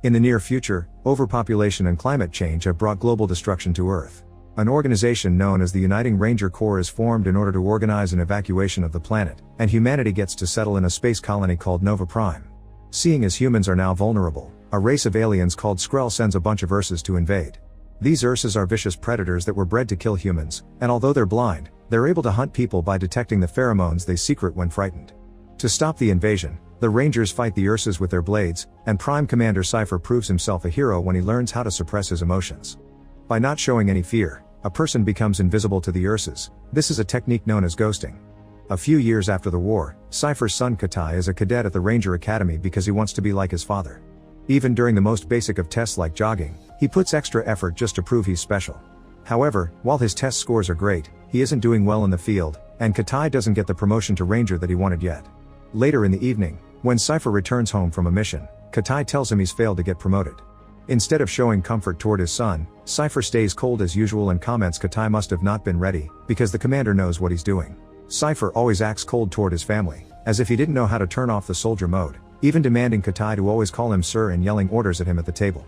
In the near future, overpopulation and climate change have brought global destruction to Earth. An organization known as the Uniting Ranger Corps is formed in order to organize an evacuation of the planet, and humanity gets to settle in a space colony called Nova Prime. Seeing as humans are now vulnerable, a race of aliens called Skrull sends a bunch of Ursas to invade. These Ursas are vicious predators that were bred to kill humans, and although they're blind, they're able to hunt people by detecting the pheromones they secrete when frightened. To stop the invasion, the Rangers fight the Ursas with their blades, and Prime Commander Sci-fi proves himself a hero when he learns how to suppress his emotions. By not showing any fear, a person becomes invisible to the Ursas. This is a technique known as ghosting. A few years after the war, Sci-fi's son Katai is a cadet at the Ranger Academy because he wants to be like his father. Even during the most basic of tests like jogging, he puts extra effort just to prove he's special. However, while his test scores are great, he isn't doing well in the field, and Katai doesn't get the promotion to Ranger that he wanted yet. Later in the evening, when Sci-fi returns home from a mission, Katai tells him he's failed to get promoted. Instead of showing comfort toward his son, Sci-fi stays cold as usual and comments Katai must have not been ready, because the commander knows what he's doing. Sci-fi always acts cold toward his family, as if he didn't know how to turn off the soldier mode, even demanding Katai to always call him sir and yelling orders at him at the table.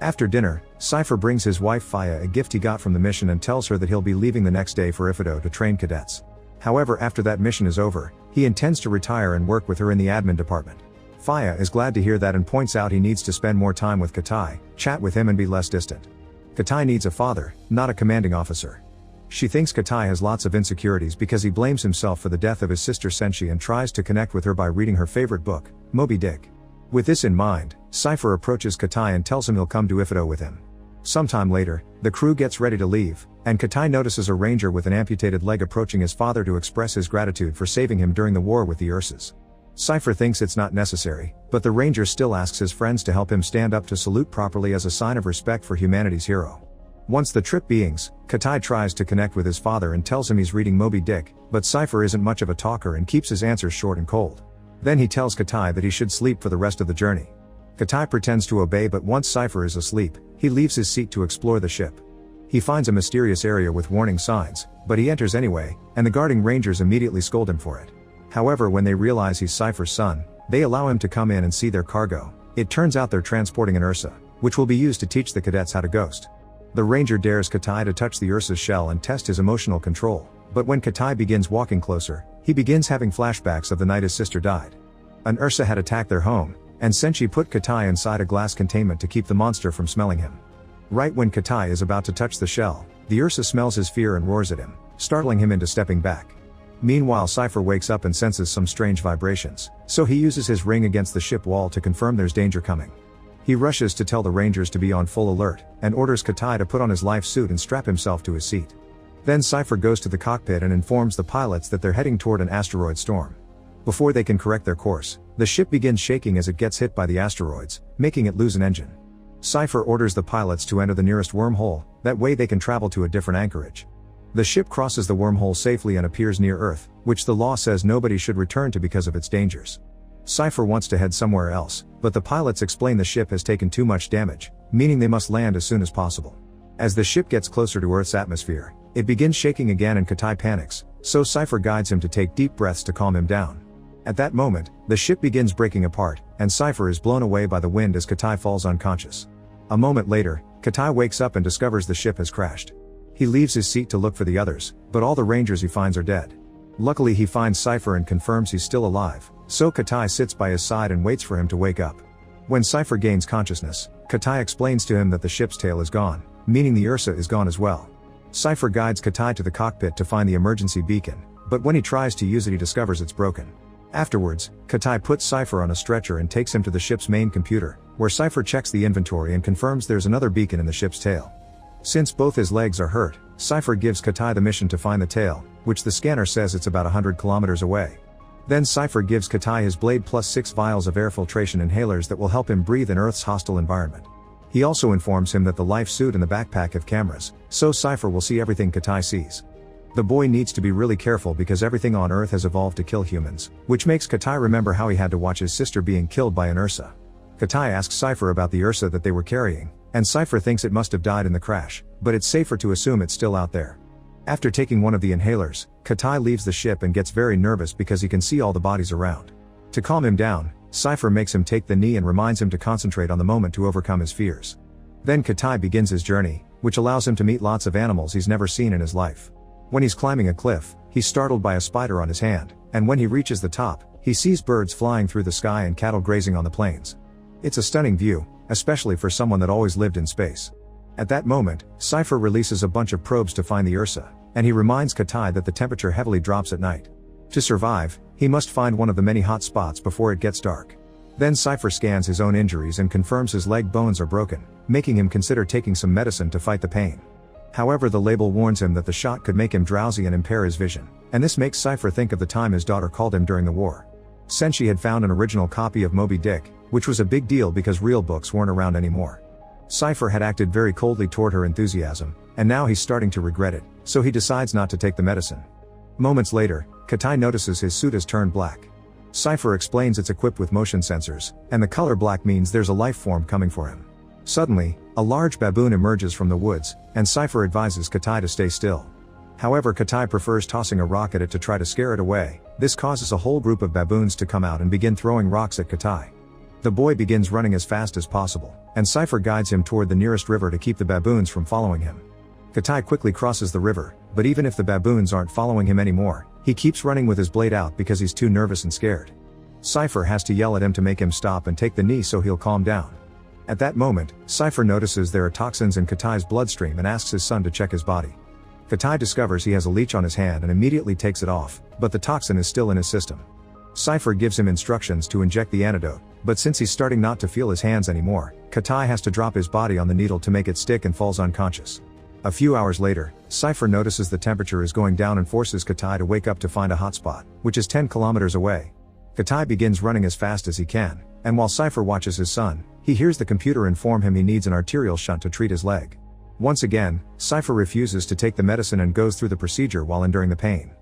After dinner, Sci-fi brings his wife Faya a gift he got from the mission and tells her that he'll be leaving the next day for Ifido to train cadets. However, after that mission is over, he intends to retire and work with her in the admin department. Faya is glad to hear that and points out he needs to spend more time with Katai, chat with him and be less distant. Katai needs a father, not a commanding officer. She thinks Katai has lots of insecurities because he blames himself for the death of his sister Senshi and tries to connect with her by reading her favorite book, Moby Dick. With this in mind, Sci-fi approaches Katai and tells him he'll come to Ifido with him. Sometime later, the crew gets ready to leave, and Katai notices a ranger with an amputated leg approaching his father to express his gratitude for saving him during the war with the Ursas. Sci-fi thinks it's not necessary, but the ranger still asks his friends to help him stand up to salute properly as a sign of respect for humanity's hero. Once the trip begins, Katai tries to connect with his father and tells him he's reading Moby Dick, but Sci-fi isn't much of a talker and keeps his answers short and cold. Then he tells Katai that he should sleep for the rest of the journey. Katai pretends to obey, but once Sci-fi is asleep, he leaves his seat to explore the ship. He finds a mysterious area with warning signs, but he enters anyway, and the guarding rangers immediately scold him for it. However, when they realize he's Sci-fi's son, they allow him to come in and see their cargo. It turns out they're transporting an Ursa, which will be used to teach the cadets how to ghost. The ranger dares Katai to touch the Ursa's shell and test his emotional control, but when Katai begins walking closer, he begins having flashbacks of the night his sister died. An Ursa had attacked their home, and Senshi put Katai inside a glass containment to keep the monster from smelling him. Right when Katai is about to touch the shell, the Ursa smells his fear and roars at him, startling him into stepping back. Meanwhile, Sci-fi wakes up and senses some strange vibrations, so he uses his ring against the ship wall to confirm there's danger coming. He rushes to tell the rangers to be on full alert, and orders Katai to put on his life suit and strap himself to his seat. Then Sci-fi goes to the cockpit and informs the pilots that they're heading toward an asteroid storm. Before they can correct their course, the ship begins shaking as it gets hit by the asteroids, making it lose an engine. Sci-fi orders the pilots to enter the nearest wormhole, that way they can travel to a different anchorage. The ship crosses the wormhole safely and appears near Earth, which the law says nobody should return to because of its dangers. Sci-fi wants to head somewhere else, but the pilots explain the ship has taken too much damage, meaning they must land as soon as possible. As the ship gets closer to Earth's atmosphere, it begins shaking again and Katai panics, so Sci-fi guides him to take deep breaths to calm him down. At that moment, the ship begins breaking apart, and Sci-fi is blown away by the wind as Katai falls unconscious. A moment later, Katai wakes up and discovers the ship has crashed. He leaves his seat to look for the others, but all the rangers he finds are dead. Luckily he finds Sci-fi and confirms he's still alive, so Katai sits by his side and waits for him to wake up. When Sci-fi gains consciousness, Katai explains to him that the ship's tail is gone, meaning the Ursa is gone as well. Sci-fi guides Katai to the cockpit to find the emergency beacon, but when he tries to use it he discovers it's broken. Afterwards, Katai puts Sci-fi on a stretcher and takes him to the ship's main computer, where Sci-fi checks the inventory and confirms there's another beacon in the ship's tail. Since both his legs are hurt, Sci-fi gives Katai the mission to find the tail, which the scanner says it's about 100 kilometers away. Then Sci-fi gives Katai his blade plus 6 vials of air filtration inhalers that will help him breathe in Earth's hostile environment. He also informs him that the life suit and the backpack have cameras, so Sci-fi will see everything Katai sees. The boy needs to be really careful because everything on Earth has evolved to kill humans, which makes Katai remember how he had to watch his sister being killed by an Ursa. Katai asks Sci-fi about the Ursa that they were carrying, and Sci-fi thinks it must have died in the crash, but it's safer to assume it's still out there. After taking one of the inhalers, Katai leaves the ship and gets very nervous because he can see all the bodies around. To calm him down, Sci-fi makes him take the knee and reminds him to concentrate on the moment to overcome his fears. Then Katai begins his journey, which allows him to meet lots of animals he's never seen in his life. When he's climbing a cliff, he's startled by a spider on his hand, and when he reaches the top, he sees birds flying through the sky and cattle grazing on the plains. It's a stunning view, especially for someone that always lived in space. At that moment, Sci-fi releases a bunch of probes to find the Ursa, and he reminds Katai that the temperature heavily drops at night. To survive, he must find one of the many hot spots before it gets dark. Then Sci-fi scans his own injuries and confirms his leg bones are broken, making him consider taking some medicine to fight the pain. However, the label warns him that the shot could make him drowsy and impair his vision, and this makes Sci-fi think of the time his daughter called him during the war. Senshi had found an original copy of Moby Dick, which was a big deal because real books weren't around anymore. Sci-fi had acted very coldly toward her enthusiasm, and now he's starting to regret it, so he decides not to take the medicine. Moments later, Katai notices his suit has turned black. Sci-fi explains it's equipped with motion sensors, and the color black means there's a life form coming for him. Suddenly, a large baboon emerges from the woods, and Sci-fi advises Katai to stay still. However, Katai prefers tossing a rock at it to try to scare it away. This causes a whole group of baboons to come out and begin throwing rocks at Katai. The boy begins running as fast as possible, and Sci-fi guides him toward the nearest river to keep the baboons from following him. Katai quickly crosses the river, but even if the baboons aren't following him anymore, he keeps running with his blade out because he's too nervous and scared. Sci-fi has to yell at him to make him stop and take the knee so he'll calm down. At that moment, Sci-fi notices there are toxins in Katai's bloodstream and asks his son to check his body. Katai discovers he has a leech on his hand and immediately takes it off, but the toxin is still in his system. Sci-fi gives him instructions to inject the antidote, but since he's starting not to feel his hands anymore, Katai has to drop his body on the needle to make it stick and falls unconscious. A few hours later, Sci-fi notices the temperature is going down and forces Katai to wake up to find a hotspot, which is 10 kilometers away. Katai begins running as fast as he can, and while Sci-fi watches his son, he hears the computer inform him he needs an arterial shunt to treat his leg. Once again, Sci-fi refuses to take the medicine and goes through the procedure while enduring the pain.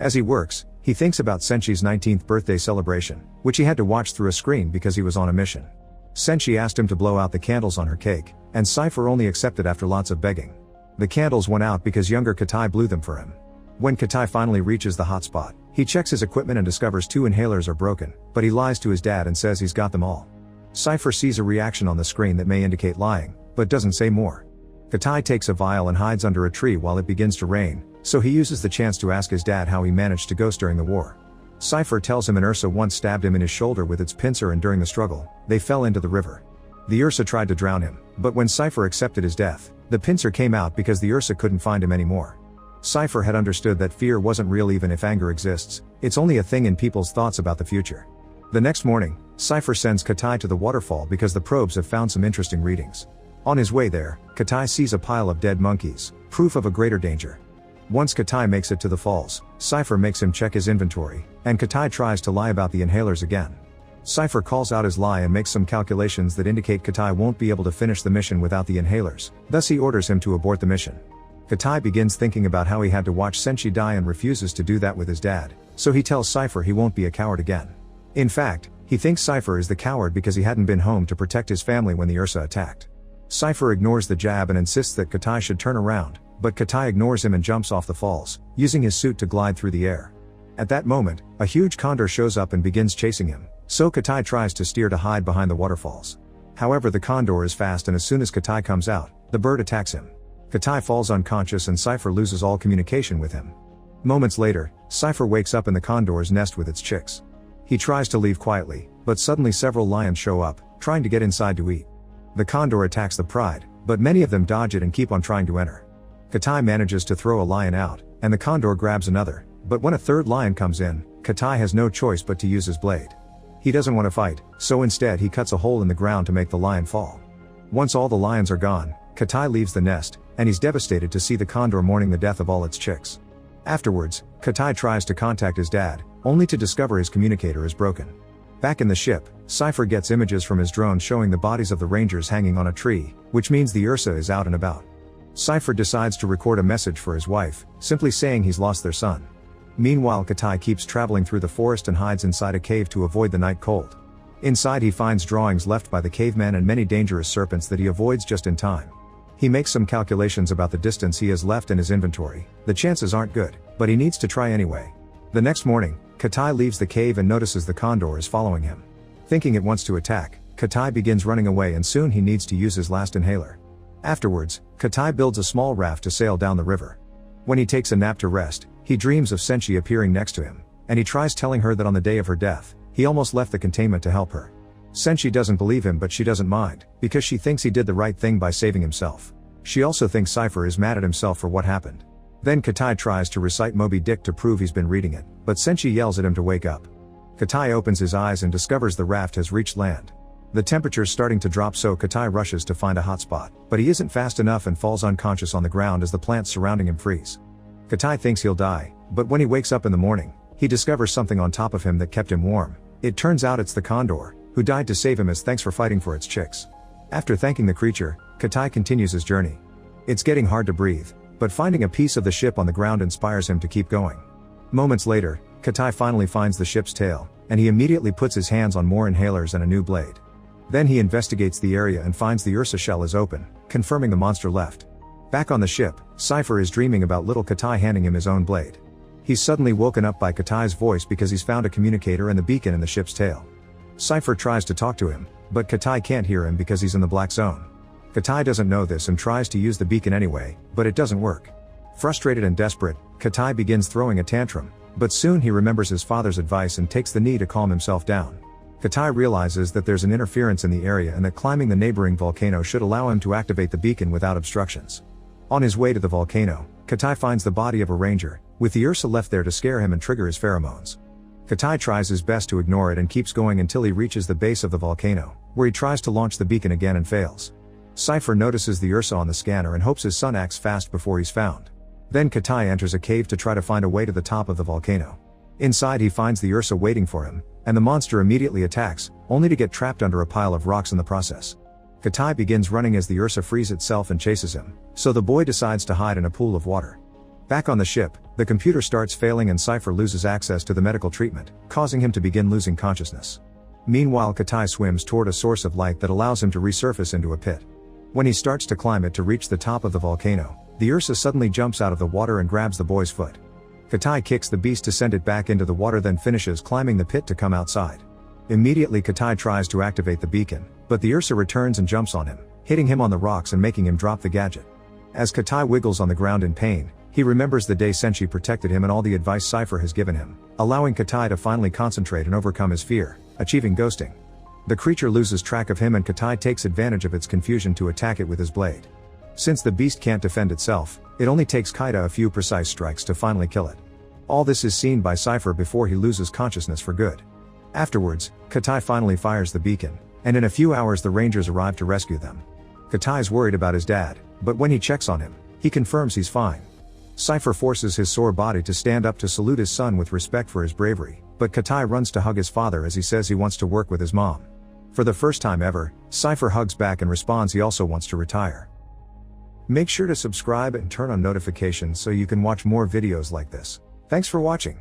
As he works, he thinks about Senshi's 19th birthday celebration, which he had to watch through a screen because he was on a mission. Senshi asked him to blow out the candles on her cake, and Sci-fi only accepted after lots of begging. The candles went out because younger Katai blew them for him. When Katai finally reaches the hotspot, he checks his equipment and discovers 2 inhalers are broken, but he lies to his dad and says he's got them all. Sci-fi sees a reaction on the screen that may indicate lying, but doesn't say more. Katai takes a vial and hides under a tree while it begins to rain, so he uses the chance to ask his dad how he managed to ghost during the war. Sci-fi tells him an Ursa once stabbed him in his shoulder with its pincer and during the struggle, they fell into the river. The Ursa tried to drown him, but when Sci-fi accepted his death, the pincer came out because the Ursa couldn't find him anymore. Sci-fi had understood that fear wasn't real even if anger exists, it's only a thing in people's thoughts about the future. The next morning, Sci-fi sends Katai to the waterfall because the probes have found some interesting readings. On his way there, Katai sees a pile of dead monkeys, proof of a greater danger. Once Katai makes it to the falls, Sci-fi makes him check his inventory, and Katai tries to lie about the inhalers again. Sci-fi calls out his lie and makes some calculations that indicate Katai won't be able to finish the mission without the inhalers, thus he orders him to abort the mission. Katai begins thinking about how he had to watch Senshi die and refuses to do that with his dad, so he tells Sci-fi he won't be a coward again. In fact, he thinks Sci-fi is the coward because he hadn't been home to protect his family when the Ursa attacked. Sci-fi ignores the jab and insists that Katai should turn around, but Katai ignores him and jumps off the falls, using his suit to glide through the air. At that moment, a huge condor shows up and begins chasing him, so Katai tries to steer to hide behind the waterfalls. However, the condor is fast and as soon as Katai comes out, the bird attacks him. Katai falls unconscious and Sci-fi loses all communication with him. Moments later, Sci-fi wakes up in the condor's nest with its chicks. He tries to leave quietly, but suddenly several lions show up, trying to get inside to eat. The condor attacks the pride, but many of them dodge it and keep on trying to enter. Katai manages to throw a lion out, and the condor grabs another, but when a third lion comes in, Katai has no choice but to use his blade. He doesn't want to fight, so instead he cuts a hole in the ground to make the lion fall. Once all the lions are gone, Katai leaves the nest, and he's devastated to see the condor mourning the death of all its chicks. Afterwards, Katai tries to contact his dad, only to discover his communicator is broken. Back in the ship, Sci-fi gets images from his drone showing the bodies of the rangers hanging on a tree, which means the Ursa is out and about. Sci-fi decides to record a message for his wife, simply saying he's lost their son. Meanwhile, Katai keeps traveling through the forest and hides inside a cave to avoid the night cold. Inside he finds drawings left by the caveman and many dangerous serpents that he avoids just in time. He makes some calculations about the distance he has left in his inventory. The chances aren't good, but he needs to try anyway. The next morning, Katai leaves the cave and notices the condor is following him. Thinking it wants to attack, Katai begins running away and soon he needs to use his last inhaler. Afterwards, Katai builds a small raft to sail down the river. When he takes a nap to rest, he dreams of Senshi appearing next to him, and he tries telling her that on the day of her death, he almost left the containment to help her. Senshi doesn't believe him but she doesn't mind, because she thinks he did the right thing by saving himself. She also thinks Sci-fi is mad at himself for what happened. Then Katai tries to recite Moby Dick to prove he's been reading it, but Senshi yells at him to wake up. Katai opens his eyes and discovers the raft has reached land. The temperature's starting to drop so Katai rushes to find a hot spot, but he isn't fast enough and falls unconscious on the ground as the plants surrounding him freeze. Katai thinks he'll die, but when he wakes up in the morning, he discovers something on top of him that kept him warm. It turns out it's the condor, who died to save him as thanks for fighting for its chicks. After thanking the creature, Katai continues his journey. It's getting hard to breathe, but finding a piece of the ship on the ground inspires him to keep going. Moments later, Katai finally finds the ship's tail, and he immediately puts his hands on more inhalers and a new blade. Then he investigates the area and finds the Ursa shell is open, confirming the monster left. Back on the ship, Sci-fi is dreaming about little Katai handing him his own blade. He's suddenly woken up by Katai's voice because he's found a communicator and the beacon in the ship's tail. Sci-fi tries to talk to him, but Katai can't hear him because he's in the black zone. Katai doesn't know this and tries to use the beacon anyway, but it doesn't work. Frustrated and desperate, Katai begins throwing a tantrum, but soon he remembers his father's advice and takes the knee to calm himself down. Katai realizes that there's an interference in the area and that climbing the neighboring volcano should allow him to activate the beacon without obstructions. On his way to the volcano, Katai finds the body of a ranger, with the Ursa left there to scare him and trigger his pheromones. Katai tries his best to ignore it and keeps going until he reaches the base of the volcano, where he tries to launch the beacon again and fails. Sci-fi notices the Ursa on the scanner and hopes his son acts fast before he's found. Then Katai enters a cave to try to find a way to the top of the volcano. Inside he finds the Ursa waiting for him, and the monster immediately attacks, only to get trapped under a pile of rocks in the process. Katai begins running as the Ursa frees itself and chases him, so the boy decides to hide in a pool of water. Back on the ship, the computer starts failing and Sci-fi loses access to the medical treatment, causing him to begin losing consciousness. Meanwhile Katai swims toward a source of light that allows him to resurface into a pit. When he starts to climb it to reach the top of the volcano, the Ursa suddenly jumps out of the water and grabs the boy's foot. Katai kicks the beast to send it back into the water, then finishes climbing the pit to come outside. Immediately Katai tries to activate the beacon, but the Ursa returns and jumps on him, hitting him on the rocks and making him drop the gadget. As Katai wiggles on the ground in pain, he remembers the day Senshi protected him and all the advice Sci-fi has given him, allowing Katai to finally concentrate and overcome his fear, achieving ghosting. The creature loses track of him and Katai takes advantage of its confusion to attack it with his blade. Since the beast can't defend itself, it only takes Kaita a few precise strikes to finally kill it. All this is seen by Sci-fi before he loses consciousness for good. Afterwards, Katai finally fires the beacon, and in a few hours the Rangers arrive to rescue them. Katai's worried about his dad, but when he checks on him, he confirms he's fine. Sci-fi forces his sore body to stand up to salute his son with respect for his bravery, but Katai runs to hug his father as he says he wants to work with his mom. For the first time ever, Sci-fi hugs back and responds he also wants to retire. Make sure to subscribe and turn on notifications so you can watch more videos like this. Thanks for watching.